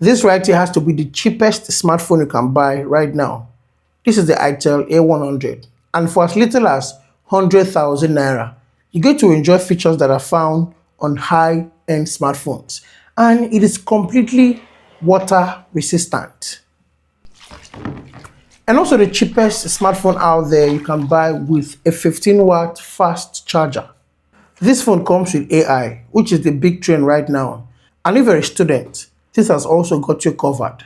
This right here has to be the cheapest smartphone you can buy right now. This is the Itel A100, and for as little as 100,000 naira, you get to enjoy features that are found on high-end smartphones, and it is completely water resistant. And also the cheapest smartphone out there you can buy with a 15-watt fast charger. This phone comes with AI, which is the big trend right now. And if you're a student, this has also got you covered.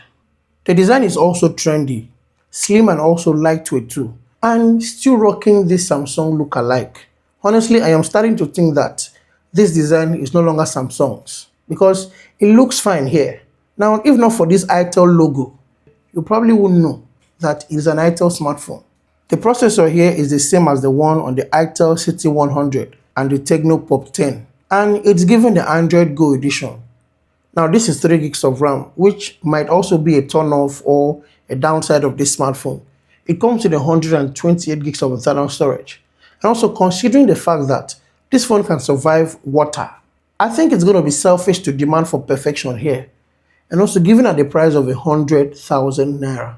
The design is also trendy, slim and also lightweight too, and still rocking this Samsung look-alike. Honestly, I am starting to think that this design is no longer Samsung's because it looks fine here. Now, if not for this Itel logo, you probably wouldn't know that it is an Itel smartphone. The processor here is the same as the one on the Itel City 100 and the Tecno Pop 10, and it's given the Android Go edition. Now this is 3 gigs of RAM, which might also be a turn off or a downside of this smartphone. It comes with 128 gigs of internal storage. And also considering the fact that this phone can survive water, I think it's going to be selfish to demand for perfection here. And also given at the price of 100,000 naira.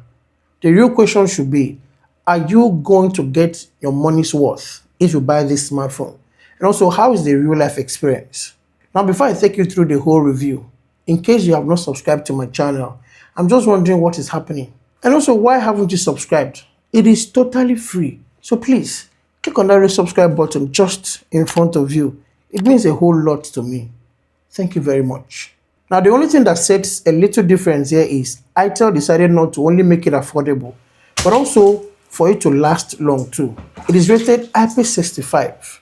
The real question should be, are you going to get your money's worth if you buy this smartphone? And also, how is the real life experience? Now, before I take you through the whole review, in case you have not subscribed to my channel, I'm just wondering what is happening. And also, why haven't you subscribed? It is totally free. So please, click on that red subscribe button just in front of you. It means a whole lot to me. Thank you very much. Now, the only thing that sets a little difference here is Itel decided not to only make it affordable, but also for it to last long too. It is rated IP65.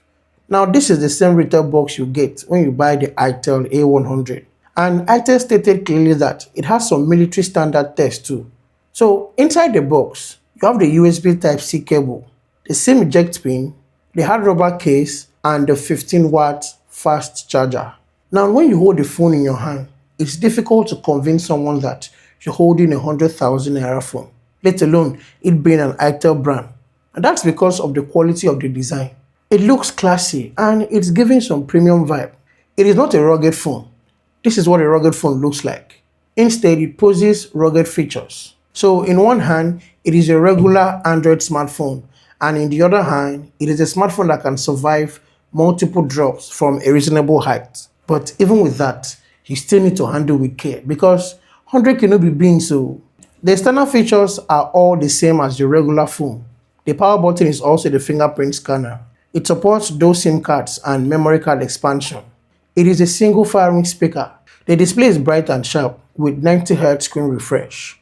Now, this is the same retail box you get when you buy the Itel A100. And Itel stated clearly that it has some military standard tests too. So, inside the box, you have the USB Type-C cable, the SIM eject pin, the hard rubber case, and the 15-watt fast charger. Now, when you hold the phone in your hand, it's difficult to convince someone that you're holding 100,000 naira phone, let alone it being an Itel brand. And that's because of the quality of the design. It looks classy and it's giving some premium vibe. It is not a rugged phone. This is what a rugged phone looks like. Instead, it poses rugged features. So in one hand, it is a regular Android smartphone, and in the other hand, it is a smartphone that can survive multiple drops from a reasonable height. But even with that, you still need to handle with care because 100 cannot be being so. The external features are all the same as the regular phone. The power button is also the fingerprint scanner. It supports dual SIM cards and memory card expansion. It is a single firing speaker. The display is bright and sharp with 90Hz screen refresh.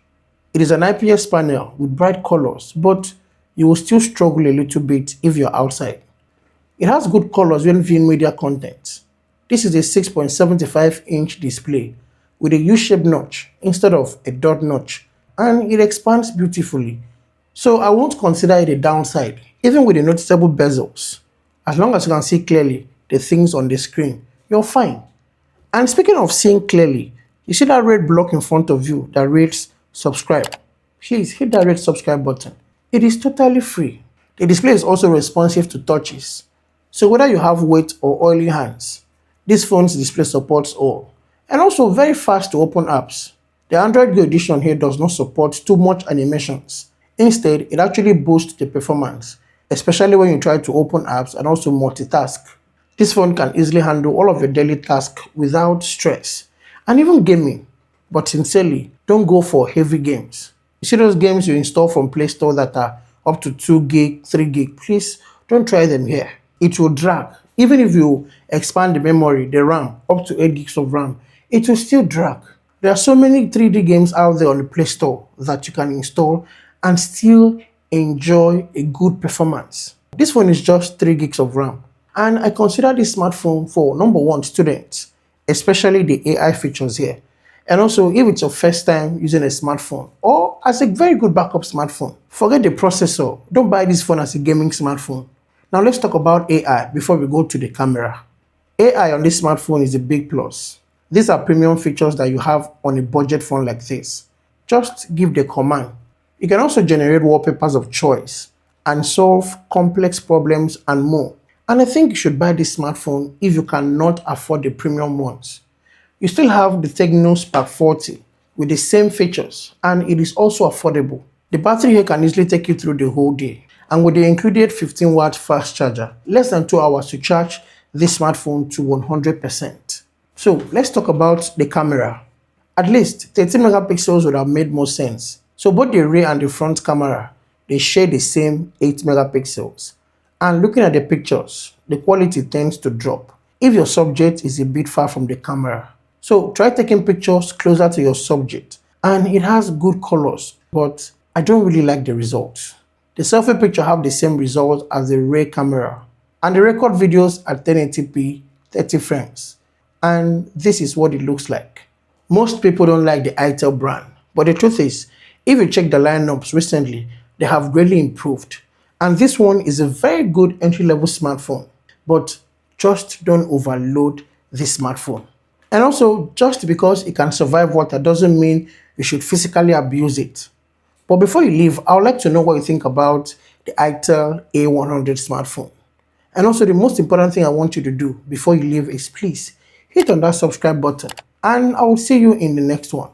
It is an IPS panel with bright colors, but you will still struggle a little bit if you're outside. It has good colors when viewing media content. This is a 6.75-inch display with a U-shaped notch instead of a dot notch, and it expands beautifully. So I won't consider it a downside, even with the noticeable bezels. As long as you can see clearly the things on the screen, you're fine. And speaking of seeing clearly, you see that red block in front of you that reads subscribe. Please hit that red subscribe button. It is totally free. The display is also responsive to touches. So whether you have wet or oily hands, this phone's display supports all. And also very fast to open apps. The Android Go edition here does not support too much animations. Instead, it actually boosts the performance, especially when you try to open apps and also multitask. This phone can easily handle all of your daily tasks without stress, and even gaming. But sincerely, don't go for heavy games. You see those games you install from Play Store that are up to 2 gig, 3 gig, please don't try them here. It will drag. Even if you expand the memory, the RAM, up to 8 gigs of RAM, it will still drag. There are so many 3D games out there on the Play Store that you can install and still enjoy a good performance. This phone is just 3 gigs of RAM. And I consider this smartphone for number one, students, especially the AI features here. And also, if it's your first time using a smartphone or as a very good backup smartphone, forget the processor. Don't buy this phone as a gaming smartphone. Now let's talk about AI before we go to the camera. AI on this smartphone is a big plus. These are premium features that you have on a budget phone like this. Just give the command. You can also generate wallpapers of choice and solve complex problems and more. And I think you should buy this smartphone if you cannot afford the premium ones. You still have the Tecno Spark 40 with the same features, and it is also affordable. The battery here can easily take you through the whole day. And with the included 15-watt fast charger, less than 2 hours to charge this smartphone to 100%. So let's talk about the camera. At least 13 megapixels would have made more sense. So both the rear and the front camera, they share the same 8 megapixels. And looking at the pictures, the quality tends to drop if your subject is a bit far from the camera. So try taking pictures closer to your subject. And it has good colors, but I don't really like the results. The selfie picture have the same result as the rear camera. And they record videos at 1080p 30 frames. And this is what it looks like. Most people don't like the Itel brand, but the truth is, if you check the lineups recently, they have greatly improved. And this one is a very good entry-level smartphone, but just don't overload this smartphone. And also, just because it can survive water doesn't mean you should physically abuse it. But before you leave, I would like to know what you think about the Itel A100 smartphone. And also, the most important thing I want you to do before you leave is please hit on that subscribe button. And I will see you in the next one.